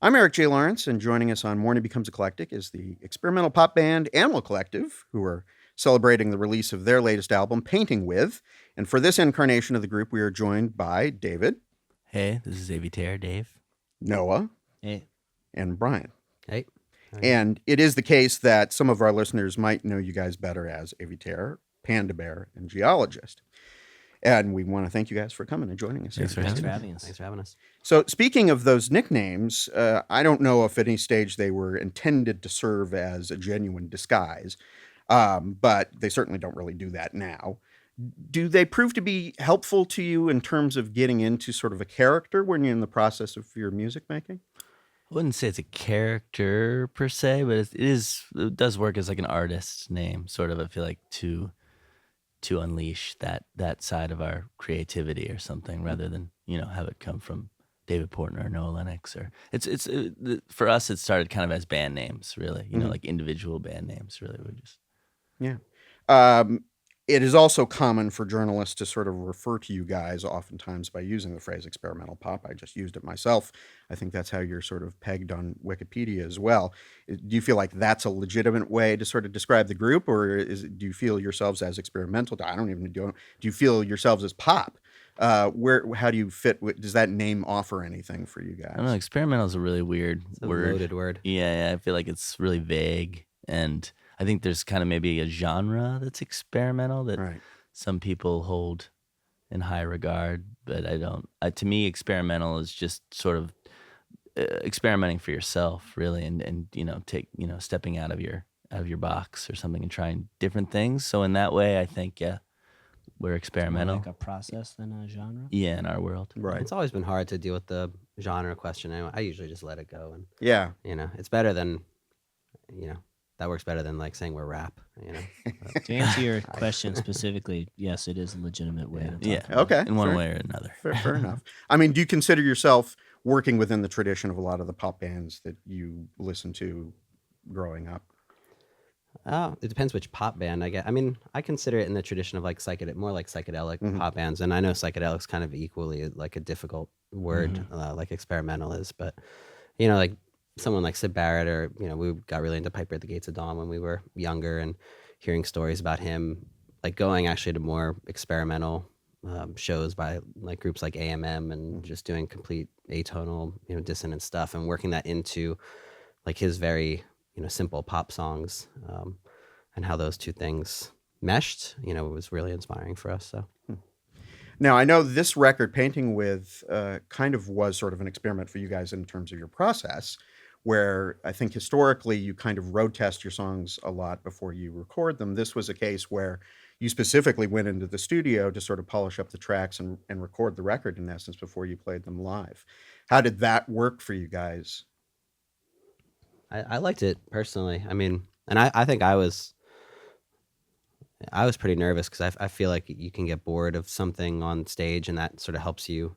I'm Eric J. Lawrence, and joining us on Morning Becomes Eclectic is the experimental pop band Animal Collective, who are celebrating the release of their latest album, Painting With. And for this incarnation of the group, we are joined by David, Hey, this is Avey Tare, Dave. Noah, Hey. and Brian. Hey. And it is the case that some of our listeners might know you guys better as Avey Tare, Panda Bear, and Geologist. And we want to thank you guys for coming and joining us. Thanks for having us. Thanks for having us. So, speaking of those nicknames, I don't know if at any stage they were intended to serve as a genuine disguise, but they certainly don't really do that now. Do they prove to be helpful to you in terms of getting into sort of a character when you're in the process of your music making? I wouldn't say it's a character per se, but it does work as like an artist's name, sort of. I feel like to unleash that side of our creativity or something, rather than have it come from David Portner or Noah Lennox. Or it's for us, it started kind of as band names, really. Like individual band names, really. We're just It is also common for journalists to sort of refer to you guys oftentimes by using the phrase experimental pop. I just used it myself. I think that's how you're sort of pegged on Wikipedia as well. Do you feel like that's a legitimate way to sort of describe the group, or do you feel yourselves as experimental? I don't even do you feel yourselves as pop? How do you fit? Does that name offer anything for you guys? I don't know. Experimental is a really weird word. Loaded word. Yeah, I feel like it's really vague, and I think there's kind of maybe a genre that's experimental that some people hold in high regard, but I don't. To me, experimental is just sort of experimenting for yourself, really, and stepping out of your box or something and trying different things. So in that way, I think we're experimental. More like a process than a genre. Yeah, in our world, right. It's always been hard to deal with the genre question. I usually just let it go, and it's better than that works better than like saying we're rap. To answer your question specifically, yes, it is a legitimate way. To talk about okay, in one way or another. Fair enough. I mean, do you consider yourself working within the tradition of a lot of the pop bands that you listened to growing up? It depends which pop band I get. I mean, I consider it in the tradition of like more like psychedelic pop bands, and I know psychedelic's kind of equally like a difficult word, like experimental is. But like someone like Syd Barrett, or we got really into Piper at the Gates of Dawn when we were younger, and hearing stories about him, like going actually to more experimental shows by like groups like AMM, and just doing complete atonal, dissonant stuff, and working that into like his very simple pop songs, and how those two things meshed, it was really inspiring for us. So. Now, I know this record, Painting With, kind of was sort of an experiment for you guys in terms of your process, where I think historically you kind of road test your songs a lot before you record them. This was a case where you specifically went into the studio to sort of polish up the tracks and record the record, in essence, before you played them live. How did that work for you guys? I liked it personally. I mean, and I think I was pretty nervous because I feel like you can get bored of something on stage, and that sort of helps you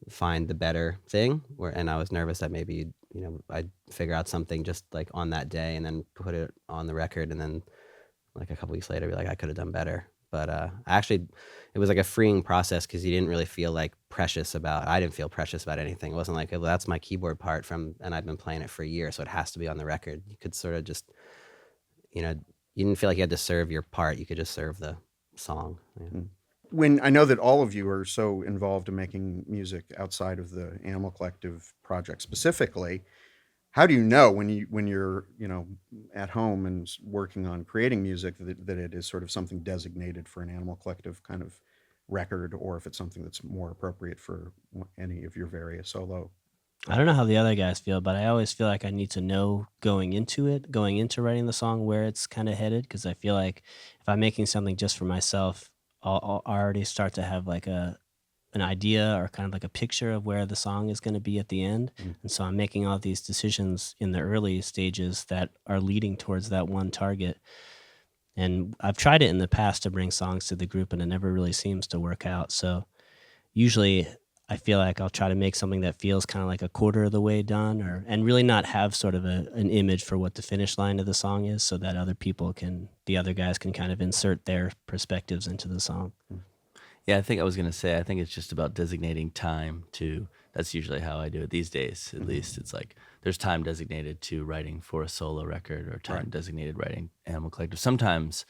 find the better thing. And I was nervous that maybe I'd figure out something just like on that day and then put it on the record, and then like a couple weeks later be like, I could have done better. But actually, it was like a freeing process because you didn't really feel like I didn't feel precious about anything. It wasn't like, well, that's my keyboard part and I've been playing it for a year, so it has to be on the record. You could sort of just, you didn't feel like you had to serve your part. You could just serve the song. Yeah. When I know that all of you are so involved in making music outside of the Animal Collective project specifically, how do you know when you're at home and working on creating music that it is sort of something designated for an Animal Collective kind of record, or if it's something that's more appropriate for any of your various solo? I don't know how the other guys feel, but I always feel like I need to know going into writing the song, where it's kind of headed, because I feel like if I'm making something just for myself, I'll already start to have like an idea or kind of like a picture of where the song is going to be at the end. And so I'm making all these decisions in the early stages that are leading towards that one target. And I've tried it in the past to bring songs to the group, and it never really seems to work out. So usually I feel like I'll try to make something that feels kind of like a quarter of the way done, and really not have sort of an image for what the finish line of the song is, so that the other guys can kind of insert their perspectives into the song. Yeah, I think I was going to say, I think it's just about designating time to that's usually how I do it these days. At least it's like there's time designated to writing for a solo record or time designated writing Animal Collective. Sometimes,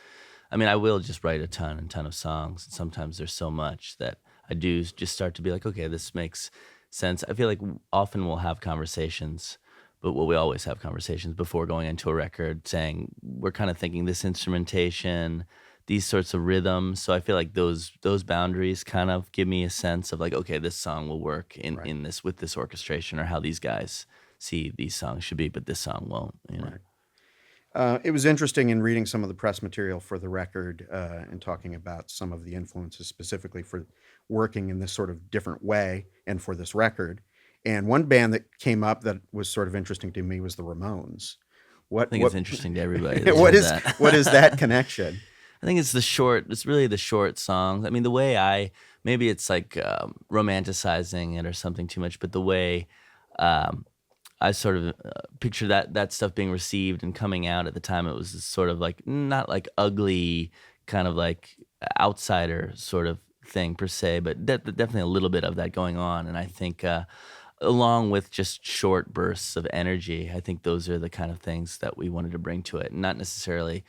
I mean, I will just write a ton of songs. And sometimes there's so much that I do just start to be like, okay, this makes sense. I feel like often we'll have conversations, but we always have conversations before going into a record saying we're kind of thinking this instrumentation, these sorts of rhythms. So I feel like those boundaries kind of give me a sense of like, okay, this song will work in this with this orchestration, or how these guys see these songs should be, but this song won't. You know? It was interesting in reading some of the press material for the record and talking about some of the influences specifically for working in this sort of different way and for this record. And one band that came up that was sort of interesting to me was the Ramones. I think it's interesting to everybody. What is that connection? I think it's really the short songs. I mean, the way maybe it's like romanticizing it or something too much, but the way I sort of picture that stuff being received and coming out at the time, it was sort of like, not like ugly, kind of like outsider sort of thing per se, but definitely a little bit of that going on. And I think along with just short bursts of energy, I think those are the kind of things that we wanted to bring to it. Not necessarily,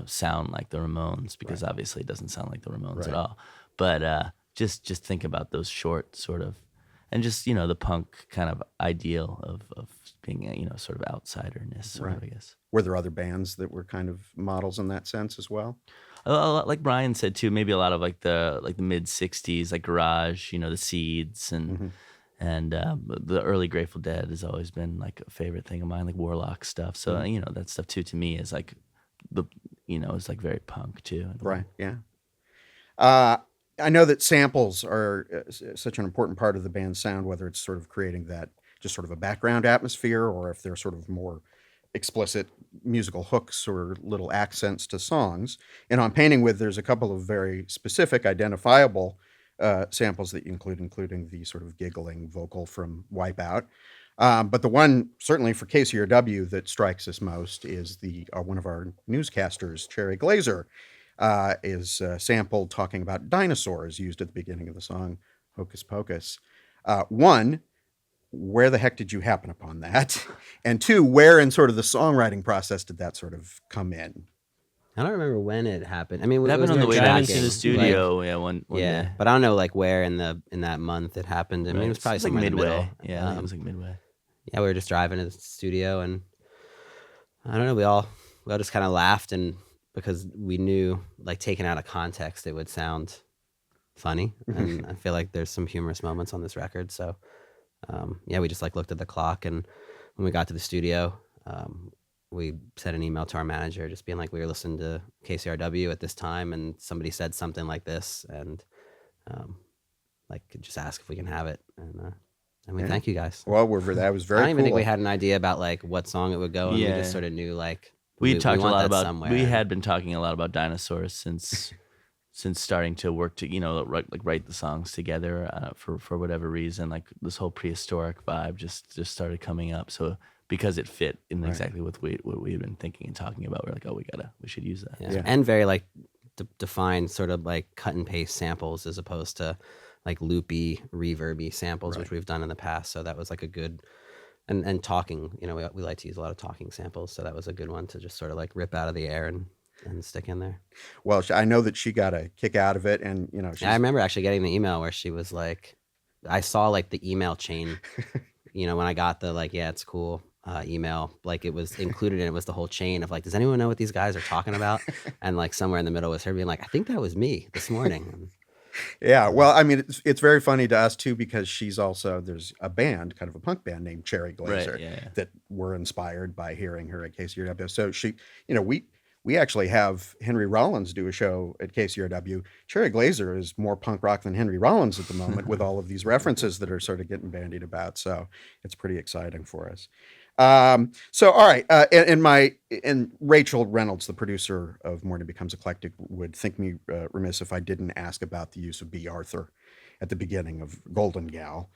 sound like the Ramones, because obviously it doesn't sound like the Ramones at all. But just think about those short sort of, and just, the punk kind of ideal of being, sort of outsiderness, sort of, I guess. Were there other bands that were kind of models in that sense as well? Like Brian said too, maybe a lot of like the mid '60s, like garage, the Seeds and the early Grateful Dead has always been like a favorite thing of mine, like Warlock stuff. So that stuff too to me is like is like very punk too. Right. Yeah. I know that samples are such an important part of the band's sound, whether it's sort of creating that just sort of a background atmosphere, or if they're sort of more explicit musical hooks or little accents to songs. And on Painting With, there's a couple of very specific, identifiable samples that you include, including the sort of giggling vocal from Wipeout. But the one, certainly for KCRW, that strikes us most is one of our newscasters, Cherry Glazer, is sampled talking about dinosaurs used at the beginning of the song Hocus Pocus. One, where the heck did you happen upon that? And two, where in sort of the songwriting process did that sort of come in? I don't remember when it happened. I mean, it happened on the way back to the studio. One day. But I don't know like where in that month it happened. I mean, it was probably somewhere like midway. In the middle. Yeah, it was like midway. Yeah, we were just driving to the studio, and I don't know. We all just kind of laughed, and because we knew, like, taken out of context, it would sound funny, and I feel like there's some humorous moments on this record. So, we just like looked at the clock, and when we got to the studio, we sent an email to our manager, just being like, we were listening to KCRW at this time, and somebody said something like this, and just ask if we can have it, and thank you guys. Well, that was very. I don't even think we had an idea about like what song it would go, and we just sort of knew like. We talked a lot about somewhere. We had been talking a lot about Dinosaurs since starting to work to write the songs together for whatever reason. Like this whole prehistoric vibe just started coming up. So because it fit in exactly what we had been thinking and talking about, we're like, oh, we should use that. Yeah. And very like defined sort of like cut and paste samples as opposed to like loopy, reverby samples, which we've done in the past. So that was like a good. And talking, we like to use a lot of talking samples, so that was a good one to just sort of like rip out of the air and stick in there. Well, I know that she got a kick out of it, and I remember actually getting the email where she was like, I saw like the email chain, when I got the like, yeah, it's cool email, like it was included in it was the whole chain of like, does anyone know what these guys are talking about? And like somewhere in the middle was her being like, I think that was me this morning. Yeah, well, I mean, it's very funny to us too, because there's a band, kind of a punk band named Cherry Glazer that were inspired by hearing her at KCRW. So she, we actually have Henry Rollins do a show at KCRW. Cherry Glazer is more punk rock than Henry Rollins at the moment with all of these references that are sort of getting bandied about. So it's pretty exciting for us. So, all right. And Rachel Reynolds, the producer of Morning Becomes Eclectic, would think me remiss if I didn't ask about the use of Bea Arthur at the beginning of Golden Gal.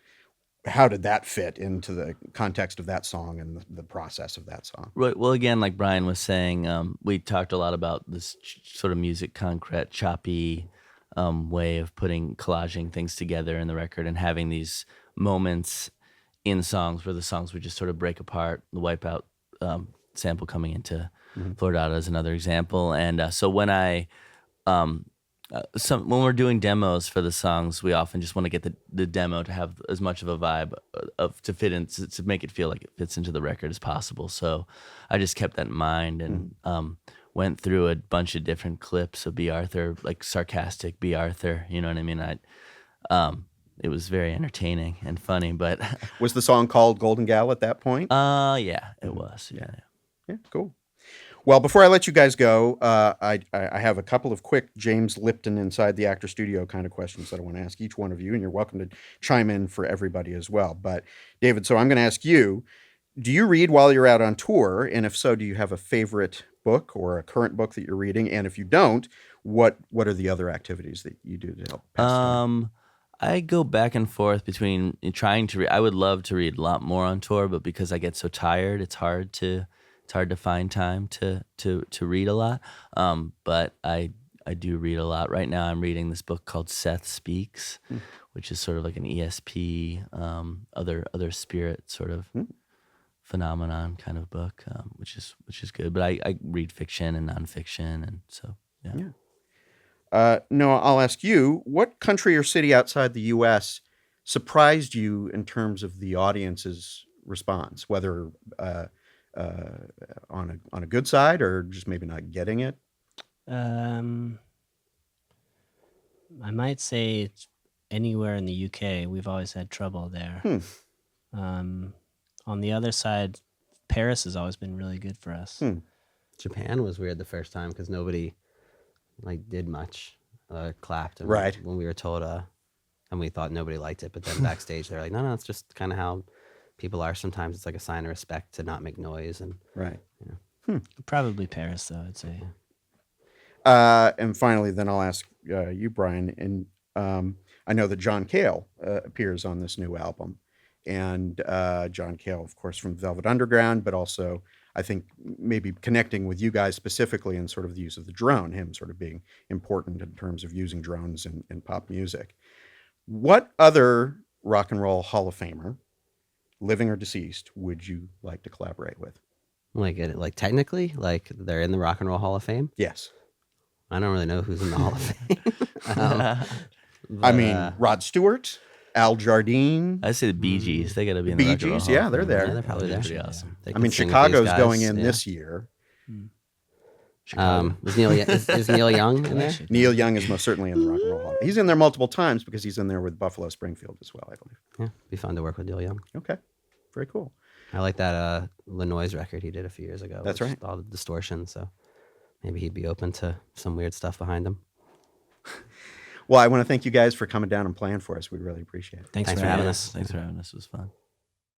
How did that fit into the context of that song and the process of that song? Right. Well, again, like Brian was saying, we talked a lot about this sort of music concrete, choppy way of collaging things together in the record and having these moments in songs where the songs would just sort of break apart. The Wipeout sample coming into Floridata is another example. And so when when we're doing demos for the songs, we often just want to get the demo to have as much of a vibe to fit in, to make it feel like it fits into the record as possible. So I just kept that in mind and went through a bunch of different clips of Bea Arthur, like sarcastic Bea Arthur. You know what I mean? It was very entertaining and funny, but was the song called Golden Gal at that point? Yeah, it was. Yeah, cool. Well, before I let you guys go, I have a couple of quick James Lipton inside the actor studio kind of questions that I want to ask each one of you, and you're welcome to chime in for everybody as well. But David, so I'm going to ask you, do you read while you're out on tour? And if so, do you have a favorite book or a current book that you're reading? And if you don't, what are the other activities that you do to help pass time? I go back and forth between trying to read. I would love to read a lot more on tour, but because I get so tired, it's hard to find time to read a lot. But I do read a lot. Right now I'm reading this book called Seth Speaks, which is sort of like an ESP, other spirit sort of phenomenon kind of book, which is good. But I read fiction and nonfiction, and so yeah. Noah, I'll ask you, what country or city outside the U.S. surprised you in terms of the audience's response, whether on a good side or just maybe not getting it? I might say it's anywhere in the UK. We've always had trouble there. On the other side, Paris has always been really good for us. Japan was weird the first time because nobody did much, clapped. And right. When we were told, and we thought nobody liked it, but then backstage they're like, no, it's just kind of how people are sometimes. It's like a sign of respect to not make noise. And right. Probably Paris, though, I'd say. And finally, then I'll ask you, Brian. And I know that John Cale appears on this new album. And John Cale, of course, from Velvet Underground, but also I think maybe connecting with you guys specifically in sort of the use of the drone, him sort of being important in terms of using drones in pop music. What other rock and roll Hall of Famer, living or deceased, would you like to collaborate with? Like technically, like they're in the Rock and Roll Hall of Fame? Yes. I don't really know who's in the Hall of Fame. I mean, Rod Stewart, Al Jardine. I say the Bee Gees. They got to be in the Bee Rock and Roll Gees, Hall yeah, of they're Fame. there. Yeah, they're probably there. Pretty awesome. They I mean, can sing with these Chicago's guys, going in yeah. this year. Is Neil Young in there? Neil Young is most certainly in the Rock and Roll Hall. He's in there multiple times because he's in there with Buffalo Springfield as well, I believe. Yeah, be fun to work with Neil Young. Okay, very cool. I like that Lenoise record he did a few years ago. That's with right. All the distortion, so maybe he'd be open to some weird stuff behind him. Well, I want to thank you guys for coming down and playing for us. We really appreciate it. Thanks for having us. Thanks for having us. It was fun.